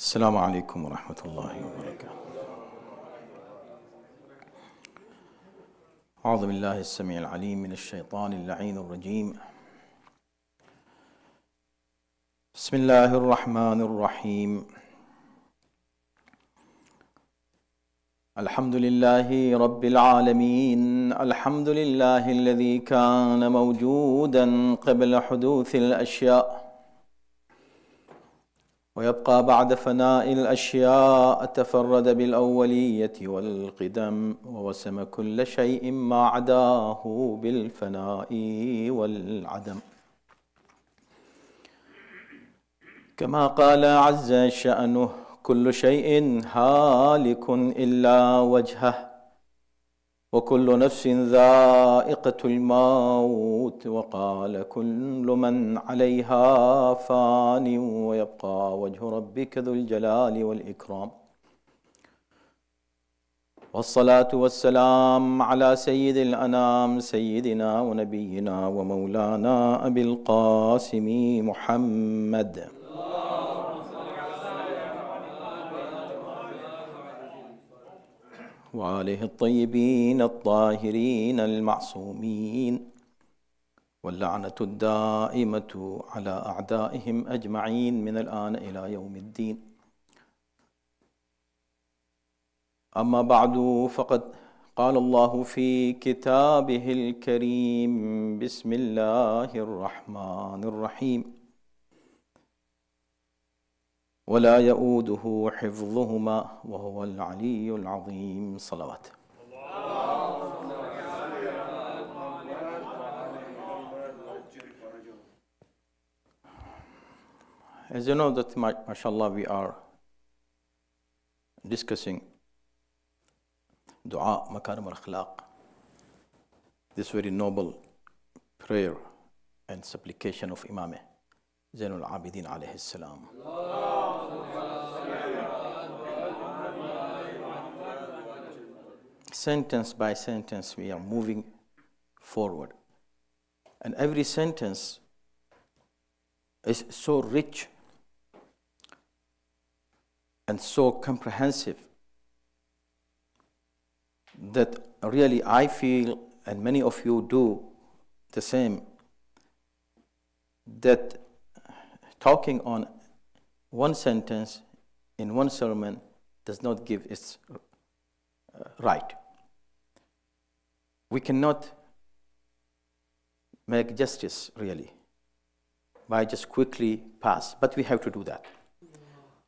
السلام عليكم ورحمة الله وبركاته. أعوذ بالله السميع العليم من الشيطان اللعين الرجيم. بسم الله الرحمن الرحيم. الحمد لله رب العالمين، الحمد لله الذي كان موجودا قبل حدوث الأشياء ويبقى بعد فناء الأشياء، تفرد بالأولية والقدم ووسم كل شيء ما عداه بالفناء والعدم، كما قال عز شأنه: كل شيء هالك إلا وجهه وكل نفس ذائقة الموت، وقال: كل من عليها فان ويبقى وجه ربك ذو الجلال والإكرام. والصلاة والسلام على سيد الأنام، سيدنا ونبينا ومولانا أبي القاسم محمد، وآله الطيبين الطاهرين المعصومين، واللعنة الدائمة على أعدائهم أجمعين من الآن إلى يوم الدين. أما بعد، فقد قال الله في كتابه الكريم: بسم الله الرحمن الرحيم، ولا يؤوده حفظهما وهو العلي العظيم. صلوات. As you know that, mashallah, we are discussing dua, makarim al-akhlaq, this very noble prayer and supplication of Imam Zainul Abidin alayhi salam. Sentence by sentence, we are moving forward. And every sentence is so rich and so comprehensive that really I feel, and many of you do the same, that talking on one sentence in one sermon does not give its right. We cannot make justice really by just quickly pass, but we have to do that.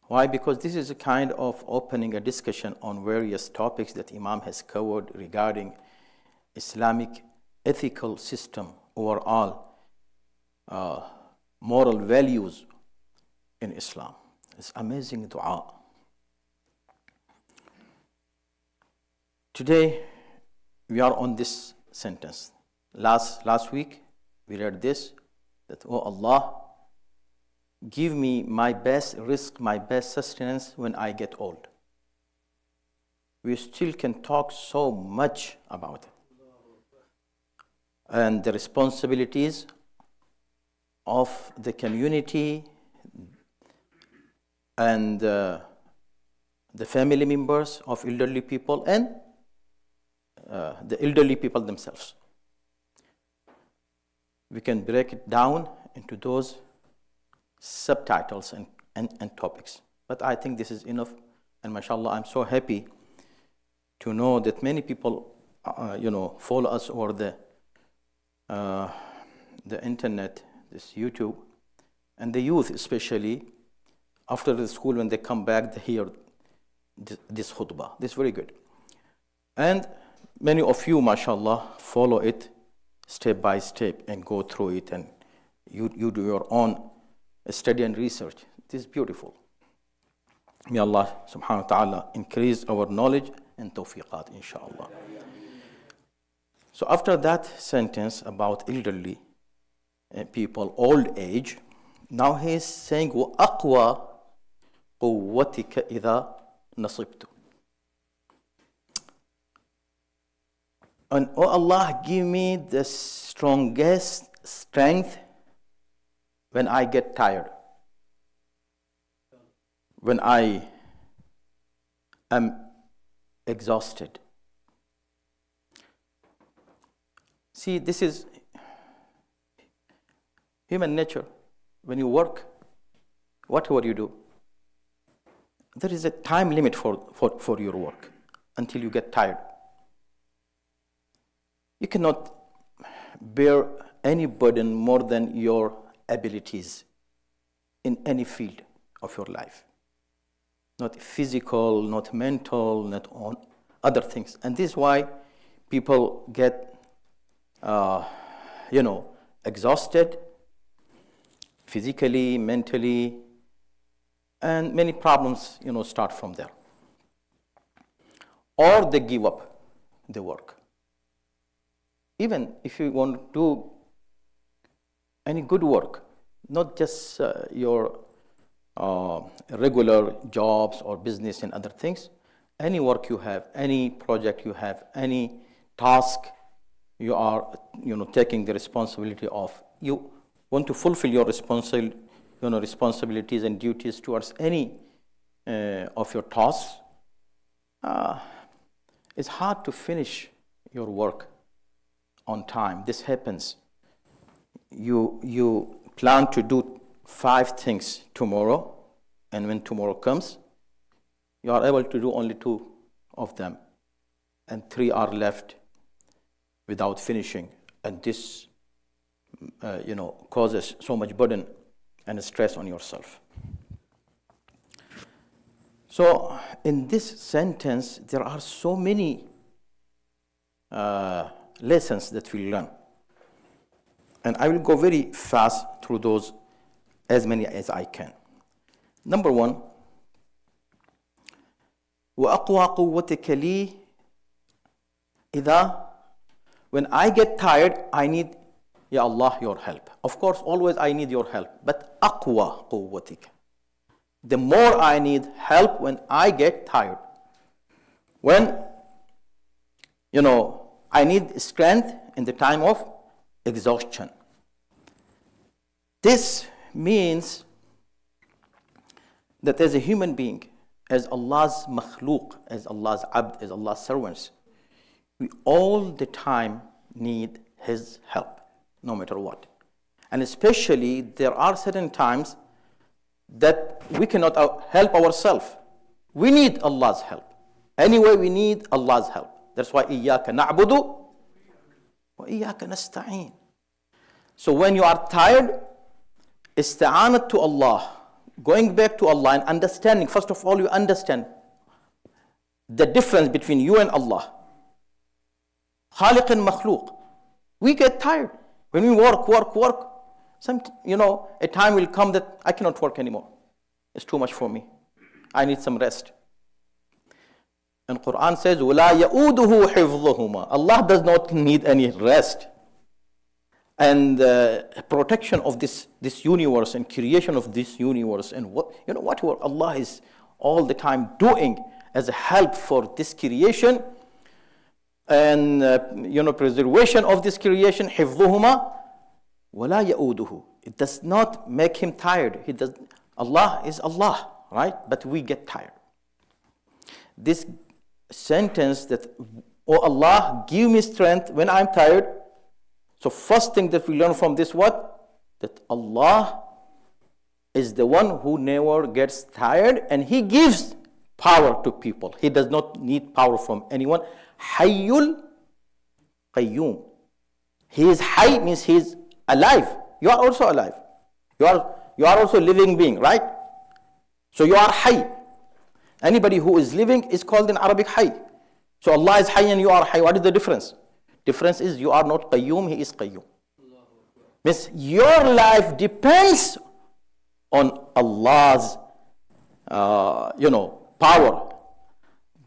Why? Because this is a kind of opening a discussion on various topics that Imam has covered regarding Islamic ethical system, overall moral values in Islam. It's amazing dua. Today we are on this sentence. Last week we read this, that, oh Allah, give me my best risk, my best sustenance when I get old. We still can talk so much about it. And the responsibilities of the community and the family members of elderly people and the elderly people themselves. We can break it down into those subtitles and topics. But I think this is enough. And mashallah, I'm so happy to know that many people, follow us over the internet, this YouTube, and the youth especially, after the school when they come back, they hear this khutbah. This is very good. And many of you, mashallah, follow it step by step and go through it, and you do your own study and research. This is beautiful. May Allah subhanahu wa ta'ala increase our knowledge and tawfiqat, inshallah. So after that sentence about elderly people, old age, now he is saying, وَأَقْوَى قُوَّتِكَ إِذَا نَصِبْتُ. And oh Allah, give me the strongest strength when I get tired. when I am exhausted. See, this is human nature. When you work, whatever you do, there is a time limit for your work until you get tired. You cannot bear any burden more than your abilities in any field of your life. Not physical, not mental, not on other things. And this is why people get, exhausted physically, mentally, and many problems, start from there. Or they give up the work. Even if you want to do any good work, not just your regular jobs or business and other things, any work you have, any project you have, any task you are taking the responsibility of, you want to fulfill your responsibilities and duties towards any of your tasks, it's hard to finish your work on time. This happens. You plan to do 5 things tomorrow, and when tomorrow comes, you are able to do only 2 of them, and 3 are left without finishing. And this, causes so much burden and stress on yourself. So in this sentence, there are so many lessons that we learn. And I will go very fast through those, as many as I can. Number 1, وَأَقْوَى قُوَّتِكَ لِي إِذَا, when I get tired, I need, Ya Allah, your help. Of course, always I need your help, but أَقْوَى قُوَّتِكَ, the more I need help when I get tired. When, I need strength in the time of exhaustion. This means that as a human being, as Allah's makhlooq, as Allah's abd, as Allah's servants, we all the time need His help, no matter what. And especially, there are certain times that we cannot help ourselves. We need Allah's help. Anyway, we need Allah's help. That's why إِيَّاكَ نَعْبُدُ وَإِيَّاكَ نَسْتَعِينُ. So when you are tired, isti'anat to Allah, going back to Allah and understanding. First of all, you understand the difference between you and Allah. Khaliq and Makhluq. We get tired. When we work. A time will come that I cannot work anymore. It's too much for me. I need some rest. And Quran says, وَلَا يَؤُودُهُ حِفْظُهُمَا. Allah does not need any rest. And protection of this universe and creation of this universe and whatever Allah is all the time doing as a help for this creation and preservation of this creation, حِفْظُهُمَا وَلَا يَؤُودُهُ. It does not make him tired. Allah is Allah, right? But we get tired. This sentence that, oh Allah, give me strength when I'm tired. So first thing that we learn from this, what? That Allah is the one who never gets tired, and He gives power to people. He does not need power from anyone. Hayyul Qayyum. He is Hayy, means He is alive. You are also alive. You are also a living being, right? So you are Hayy. Anybody who is living is called in Arabic Hayy. So Allah is Hayy and you are Hayy. What is the difference? Difference is you are not Qayyum, He is Qayyum. Means your life depends on Allah's, power.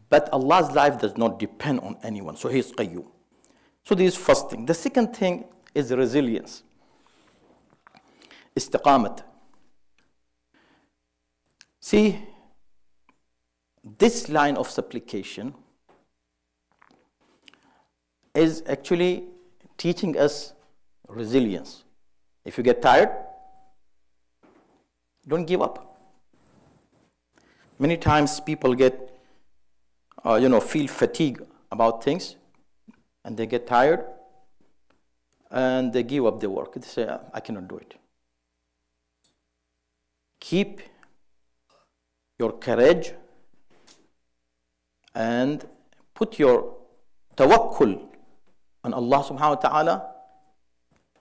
But Allah's life does not depend on anyone. So He is Qayyum. So this is first thing. The second thing is resilience. Istiqamat. See, this line of supplication is actually teaching us resilience. If you get tired, don't give up. Many times people get, feel fatigue about things, and they get tired, and they give up their work. They say, I cannot do it. Keep your courage and put your tawakkul on Allah subhanahu wa ta'ala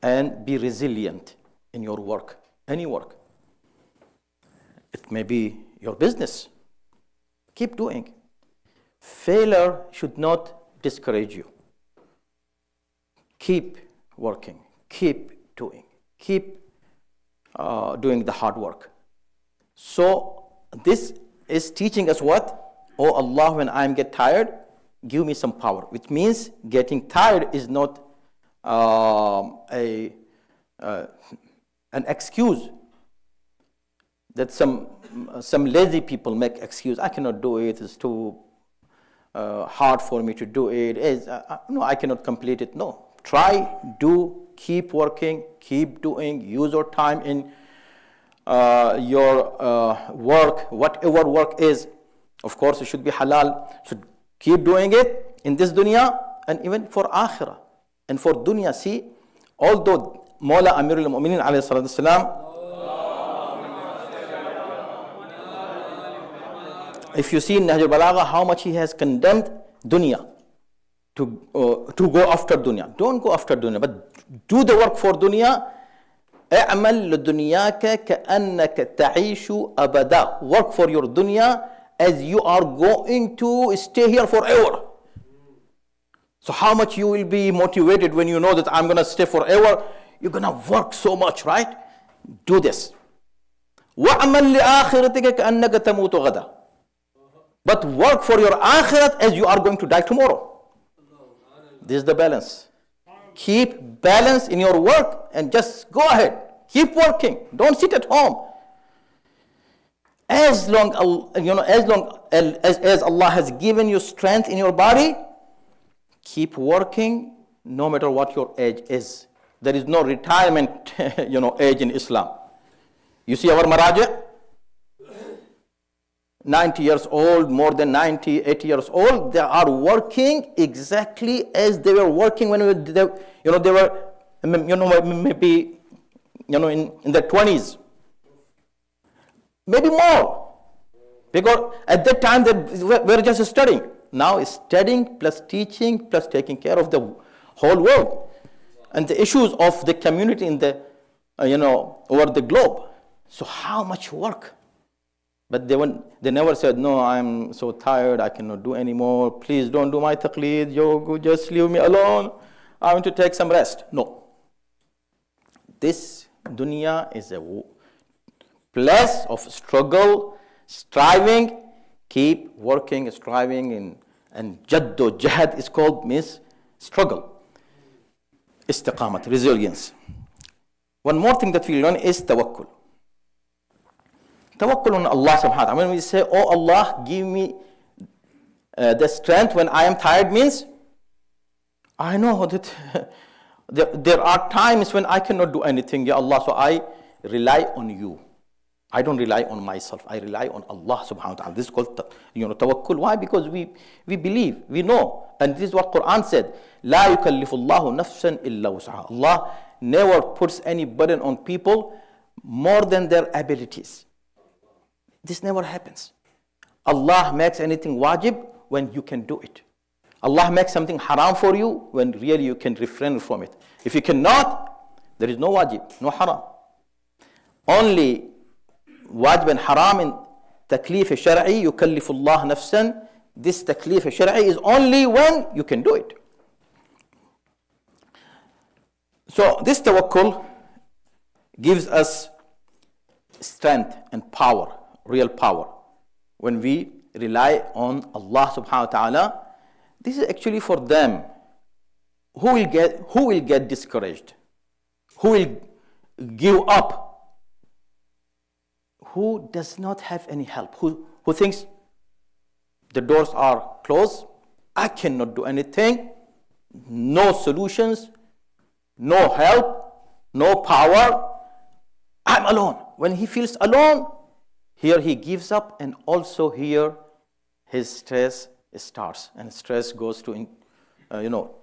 and be resilient in your work, any work. It may be your business. Keep doing. Failure should not discourage you. Keep working, keep doing, keep doing the hard work. So this is teaching us what? Oh Allah, when I get tired, give me some power. Which means getting tired is not an excuse that some lazy people make excuse. I cannot do it. It's too hard for me to do it. No, I cannot complete it. No. Try, do, keep working, keep doing, use your time in your work, whatever work is. Of course, it should be halal. So keep doing it in this dunya and even for akhirah. And for dunya, see, although Mawla Amirul Mu'minin alayhi salatu wasalam, if you see in Nahj al-Balagha how much he has condemned dunya, to go after dunya. Don't go after dunya, but do the work for dunya. اعمل لدنياك كأنك تعيش أبدا. Work for your dunya as you are going to stay here forever. So how much you will be motivated when you know that I'm going to stay forever? You're going to work so much, right? Do this. وَعْمَلْ لِآخِرَتِكَ كَأَنَّكَ تَمُوتُ غَدًا. But work for your akhirat as you are going to die tomorrow. This is the balance. Keep balance in your work and just go ahead. Keep working. Don't sit at home. As long as Allah has given you strength in your body, keep working no matter what your age is. There is no retirement age in Islam. You see our maraja, 90 years old, more than 90, 80 years old, they are working exactly as they were working when they were maybe in their 20s, maybe more, because at that time they were just studying. Now it's studying plus teaching plus taking care of the whole world and the issues of the community in the over the globe. So how much work? But they never said, no, I'm so tired, I cannot do anymore. Please don't do my taqleed, just leave me alone. I want to take some rest. No. This dunya is a place of struggle, striving. Keep working, striving, and jaddo, jihad is called, means struggle. Istiqamat, resilience. One more thing that we learn is tawakkul. Tawakkul on Allah subhanahu wa ta'ala. When we say, oh Allah, give me the strength when I am tired, means I know that there are times when I cannot do anything, Ya Allah, so I rely on you. I don't rely on myself. I rely on Allah subhanahu wa ta'ala. This is called tawakkul. Why? Because we believe, we know. And this is what Quran said. La yukallifullahu nafsan illa wus'aha. Allah never puts any burden on people more than their abilities. This never happens. Allah makes anything wajib when you can do it. Allah makes something haram for you when really you can refrain from it. If you cannot, there is no wajib, no haram. Only wajib and haram in taklif shar'i, yukallifullah nafsan. This taklif shar'i is only when you can do it. So this tawakkul gives us strength and power, real power. When we rely on Allah subhanahu wa ta'ala, this is actually for them who will get discouraged, who will give up, who does not have any help, who thinks the doors are closed, I cannot do anything, no solutions, no help, no power, I'm alone. When he feels alone, Here he gives up, and also here his stress starts, and stress goes to,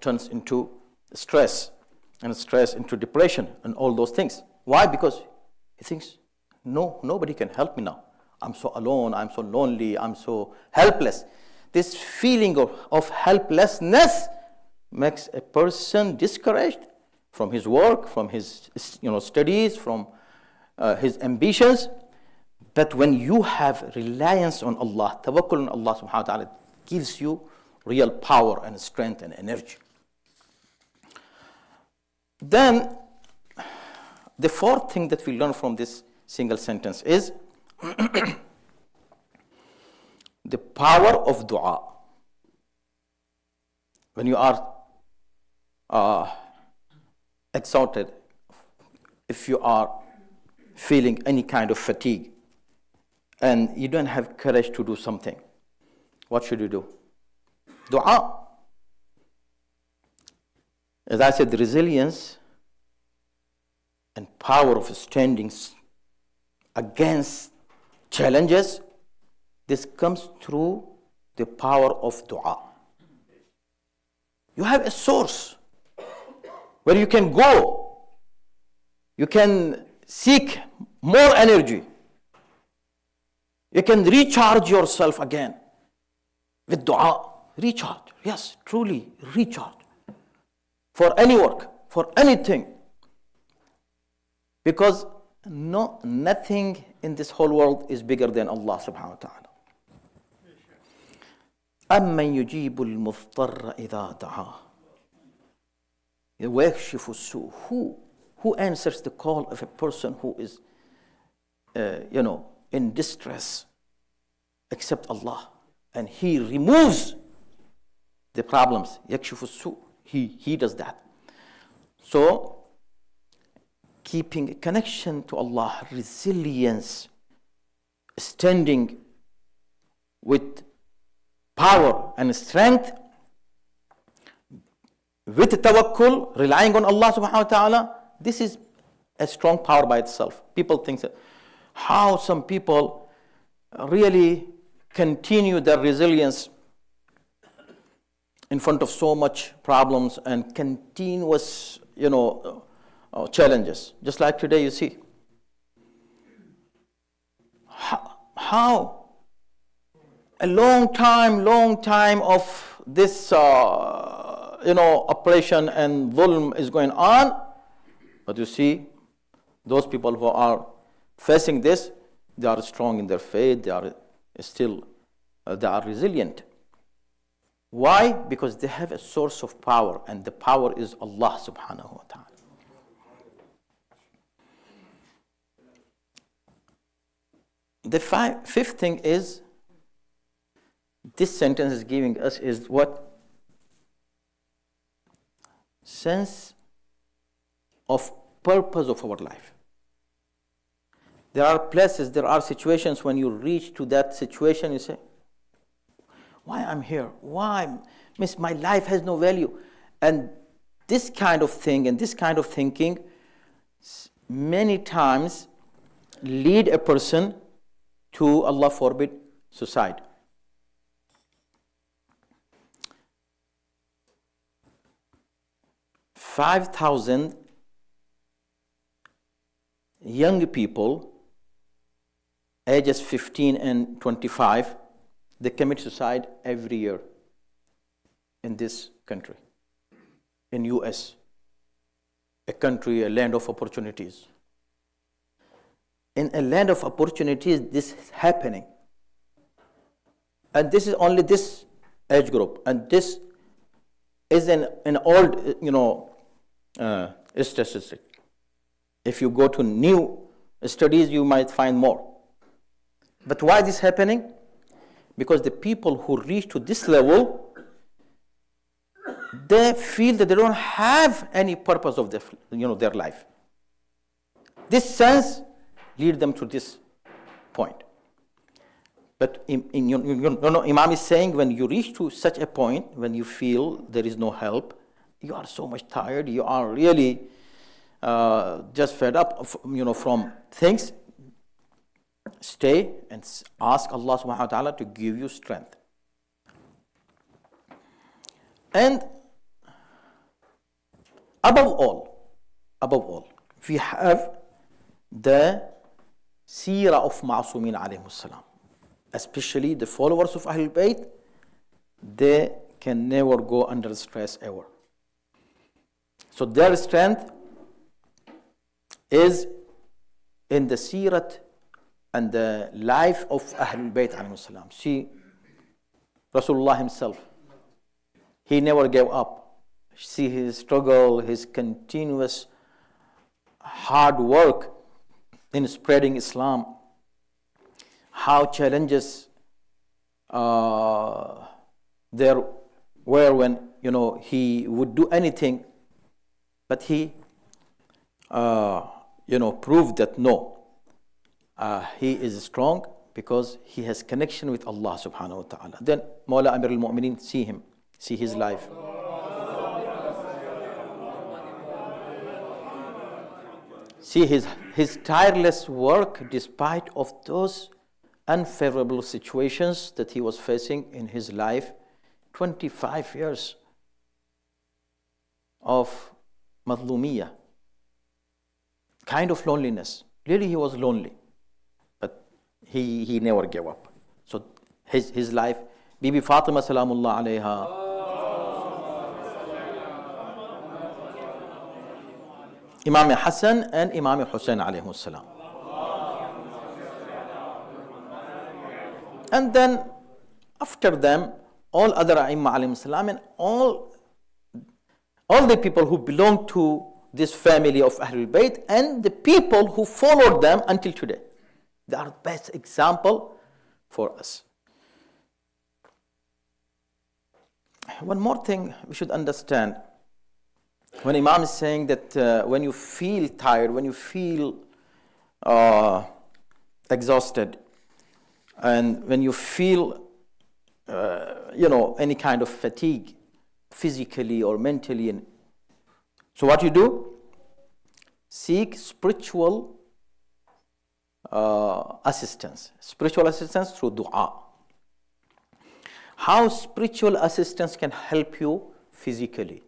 turns into stress, and stress into depression, and all those things. Why? Because he thinks, no, nobody can help me now. I'm so alone, I'm so lonely, I'm so helpless. This feeling of helplessness makes a person discouraged from his work, from his studies, from his ambitions. But when you have reliance on Allah, tawakkul on Allah subhanahu wa ta'ala, gives you real power and strength and energy. Then, the fourth thing that we learn from this single sentence is the power of dua. When you are exhausted, if you are feeling any kind of fatigue, and you don't have courage to do something, what should you do? Dua. As I said, resilience and power of standing against challenges, this comes through the power of dua. You have a source where you can go. You can seek more energy. You can recharge yourself again with dua. Recharge. Yes, truly recharge. For any work, for anything. Because nothing in this whole world is bigger than Allah subhanahu wa ta'ala. أَمَّنْ يُجِيبُ الْمُضْطَرَّ إِذَا دَعَاهُ وَيَكْشِفُ السُّوءَ. Who answers the call of a person who is, in distress, except Allah? And He removes the problems. يَكْشِفُ السُّوءَ. He does that. So, keeping a connection to Allah, resilience, standing with power and strength, with tawakkul, relying on Allah subhanahu wa ta'ala, this is a strong power by itself. People think that how some people really continue their resilience in front of so much problems and continuous, challenges. Just like today, you see. How? A long time of this, oppression and dhulm is going on. But you see, those people who are facing this, they are strong in their faith, they are resilient. Why? Because they have a source of power, and the power is Allah subhanahu wa ta'ala. The fifth thing is, this sentence is giving us is what? Sense of purpose of our life. There are places, there are situations when you reach to that situation, you say, why I'm here? Why? Miss, my life has no value. And this kind of thing and this kind of thinking many times lead a person to, Allah forbid, suicide. $5,000 young people, ages 15 and 25, they commit suicide every year in this country, in US, a country, a land of opportunities. In a land of opportunities, this is happening. And this is only this age group. And this is an old, statistic. If you go to new studies, you might find more. But why is this happening? Because the people who reach to this level, they feel that they don't have any purpose of their life. This sense leads them to this point. But Imam is saying, when you reach to such a point, when you feel there is no help, you are so much tired, you are really just fed up, from things. stay and ask Allah subhanahu wa ta'ala to give you strength. And above all, we have the seerah of Ma'asumin alayhi salam, especially the followers of Ahlul Bayt. They can never go under stress ever. So their strength is in the seerat and the life of Ahlul Bayt alayhi salam. See, Rasulullah himself, he never gave up. See his struggle, his continuous hard work in spreading Islam, how challenges there were when he would do anything, but he proved that no, he is strong because he has connection with Allah subhanahu wa ta'ala. Then Mawla Amir al-Mu'mineen, see his life. See his tireless work despite of those unfavorable situations that he was facing in his life. 25 years of madlumiyah, kind of loneliness. Really, he was lonely, but he never gave up. So his life, Bibi Fatima salamullah alayha, Imam Hassan and Imam Hussain alayhi salam. And then after them, all other A'imma alayhim salam and all the people who belong to this family of Ahlul Bayt and the people who followed them until today. They are the best example for us. One more thing we should understand. When Imam is saying that when you feel tired, when you feel exhausted, and when you feel any kind of fatigue, physically or mentally, and so what you do? Seek spiritual assistance. Spiritual assistance through dua. How spiritual assistance can help you physically?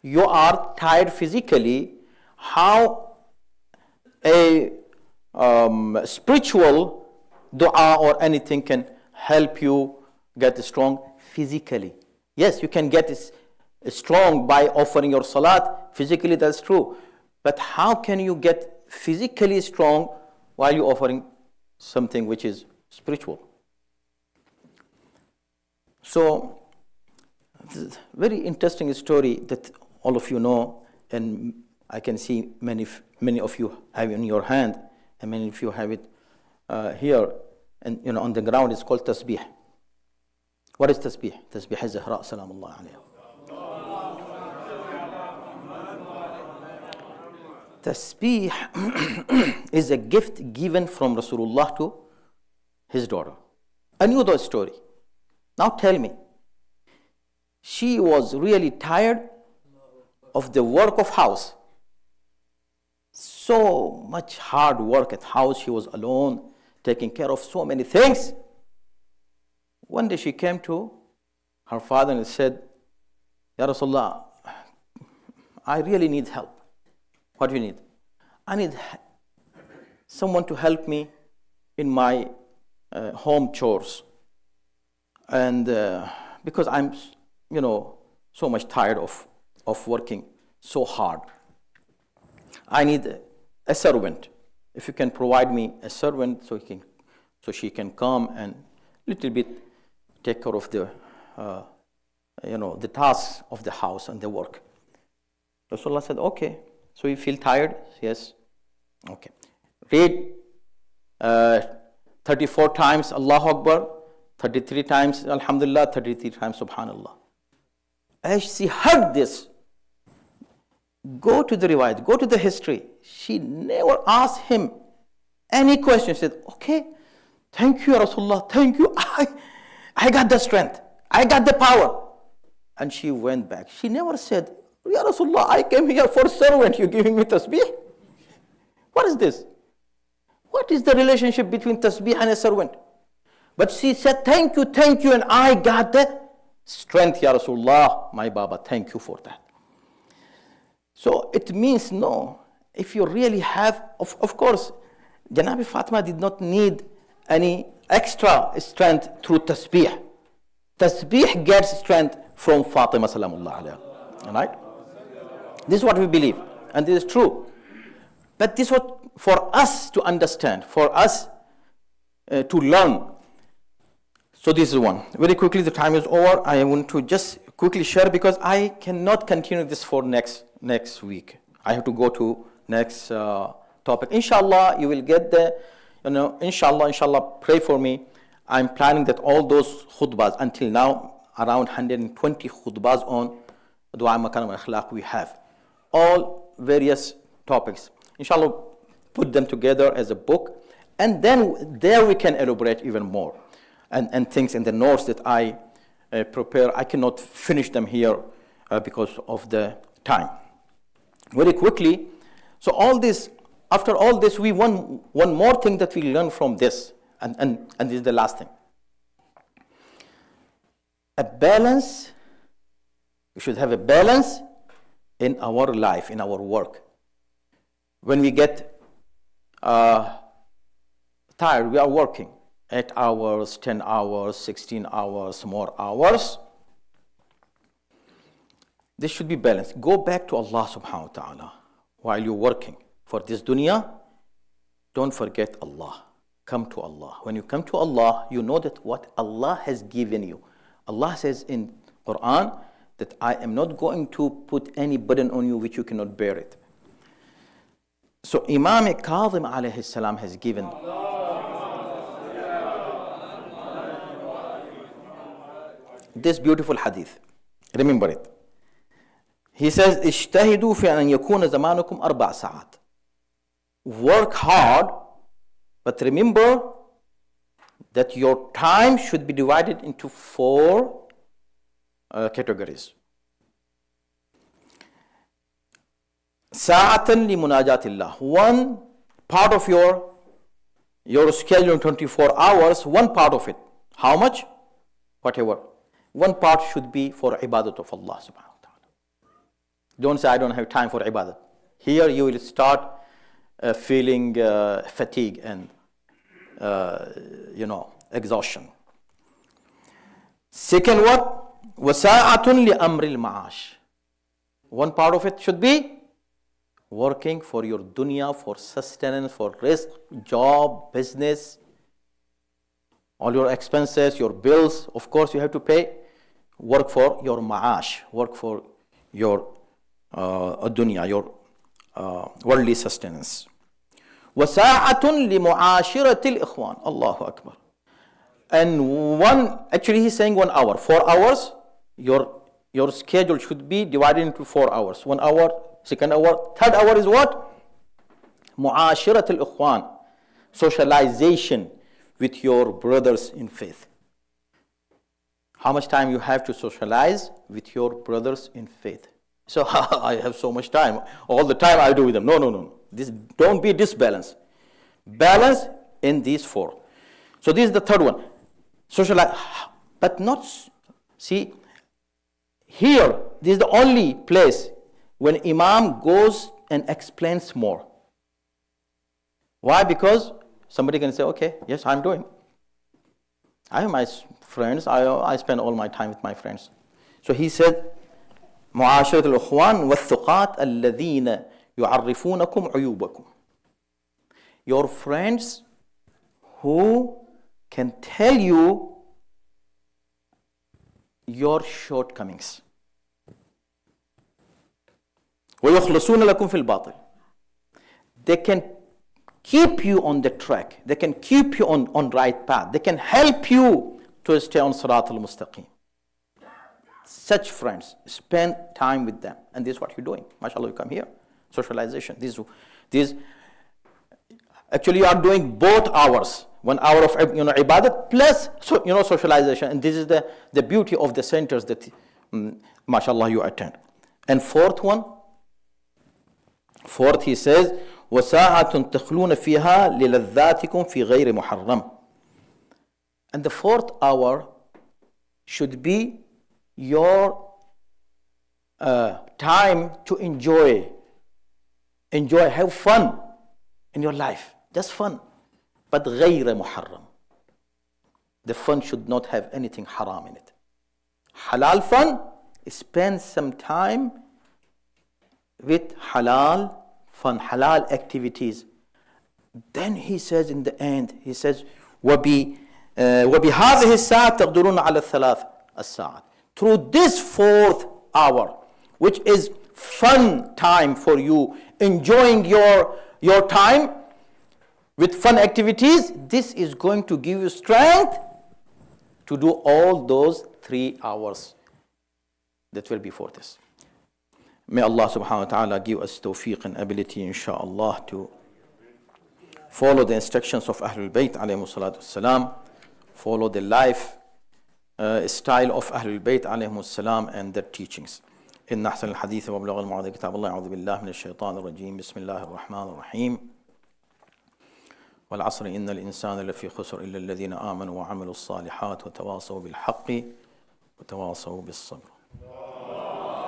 You are tired physically. How a spiritual dua or anything can help you get strong physically? Yes, you can get strong by offering your salat. Physically, that's true. But how can you get physically strong while you're offering something which is spiritual? So, very interesting story that all of you know, and I can see many of you have in your hand, and many of you have it here, and on the ground. It's called tasbih. What is tasbih? Tasbih is Zahra salamullah alayha. Tasbih is a gift given from Rasulullah to his daughter. I knew the story. Now tell me, she was really tired of the work of house. So much hard work at house. She was alone, taking care of so many things. One day she came to her father and said, Ya Rasulullah, I really need help. What do you need? I need someone to help me in my home chores. And because I'm, so much tired of working so hard. I need a servant. If you can provide me a servant so she can come and little bit take care of the the tasks of the house and the work. Rasulullah said, okay. So you feel tired? Yes. Okay. Read 34 times Allahu Akbar, 33 times Alhamdulillah, 33 times Subhanallah. As she heard this, go to the riwayat, go to the history. She never asked him any question. She said, okay, thank you, Rasulullah, thank you. I got the strength. I got the power. And she went back. She never said, Ya Rasulullah, I came here for servant. You're giving me tasbih? What is this? What is the relationship between tasbih and a servant? But she said, thank you, and I got the strength, Ya Rasulullah, my Baba, thank you for that. So it means no, if you really have, of course, Janabi Fatima did not need any extra strength through tasbih. Tasbih gets strength from Fatima salamullah alayha. All right? This is what we believe, and this is true. But this is what for us to understand, for us to learn. So this is one. Very quickly, the time is over. I want to just quickly share because I cannot continue this for next week. I have to go to next topic. Inshallah, you will get the, inshallah, pray for me. I'm planning that all those khutbahs until now, around 120 khutbahs on Dua Makarim al-Akhlaq we have. All various topics. Inshallah, put them together as a book, and then there we can elaborate even more. And things in the notes that I prepare, I cannot finish them here because of the time. Very quickly, so all this, after all this, we want one more thing that we learn from this, and this is the last thing. A balance, we should have a balance in our life, in our work. When we get tired, we are working 8 hours, 10 hours, 16 hours, more hours. This should be balanced. Go back to Allah subhanahu wa ta'ala while you're working. For this dunya, don't forget Allah. Come to Allah. When you come to Allah, you know that what Allah has given you. Allah says in Quran that I am not going to put any burden on you which you cannot bear it. So Imam Kazim alayhi salam has given this beautiful hadith. Remember it. He says, اجتهدوا في أن يكون زمانكم 4 ساعات. Work hard, but remember that your time should be divided into 4 categories. ساعة لمناجاة الله. One part of your schedule in 24 hours, one part of it. How much? Whatever. One part should be for ibadat of Allah subhanahu wa ta'ala. Don't say I don't have time for ibadat. Here you will start feeling fatigue and exhaustion. Second what? وَسَاعَةٌ لِأَمْرِ الْمَعَاشِ. One part of it should be working for your dunya, for sustenance, for risk, job, business, all your expenses, your bills, of course you have to pay. Work for your ma'ash, work for your dunya, your worldly sustenance. وَسَاعَةٌ لِمُعَاشِرَةِ الْإِخْوَانِ. Allahu Akbar. And actually he's saying 1 hour. 4 hours, your schedule should be divided into 4 hours. 1 hour, second hour, third hour is what? مُعَاشِرَةِ الْإِخْوَانِ. Socialization with your brothers in faith. How much time you have to socialize with your brothers in faith? So I have so much time. All the time I do with them. No. Don't be disbalanced. Balance in these 4. So this is the third one. Socialize, but not, see, here, this is the only place when Imam goes and explains more. Why? Because somebody can say, okay, yes, I'm doing. I have my friends. I spend all my time with my friends. So he said, معاشرة الأخوان والثقات الذين يعرفونكم عيوبكم. Your friends who can tell you your shortcomings. ويخلصون لكم في الباطل. They can keep you on the track. They can keep you on right path. They can help you to stay on Sirat al-Mustaqim. Such friends, spend time with them. And this is what you're doing. MashaAllah, you come here. Socialization. This actually you are doing both hours. 1 hour of ibadat plus socialization. And this is the beauty of the centers that MashaAllah you attend. And fourth he says, وساعة تخلون فيها للذاتكم في غير محرم. And the fourth hour should be your time to enjoy, have fun in your life, just fun, but غير محرم. The fun should not have anything haram in it. Halal fun, spend some time with halal fun, halal activities. Then he says in the end, he says, وبهذه الساعة تقدرون على الثلاث الساعات. Through this fourth hour, which is fun time for you, enjoying your time with fun activities, this is going to give you strength to do all those 3 hours that will be for this. May Allah subhanahu wa ta'ala give us tawfiq and ability, inshaAllah, to follow the instructions of Ahlul Bayt alayhimu salatu wassalam, follow the life style of Ahlul Bayt alayhimu salam and their teachings. إن أحسن الحديث وأبلغ الموعظة كتاب الله. أعوذ بالله من الشيطان الرجيم. بسم الله الرحمن الرحيم. والعصر إن الإنسان لفي خسر إلا الذين آمنوا وعملوا الصالحات وتواصوا بالحق وتواصوا بالصبر.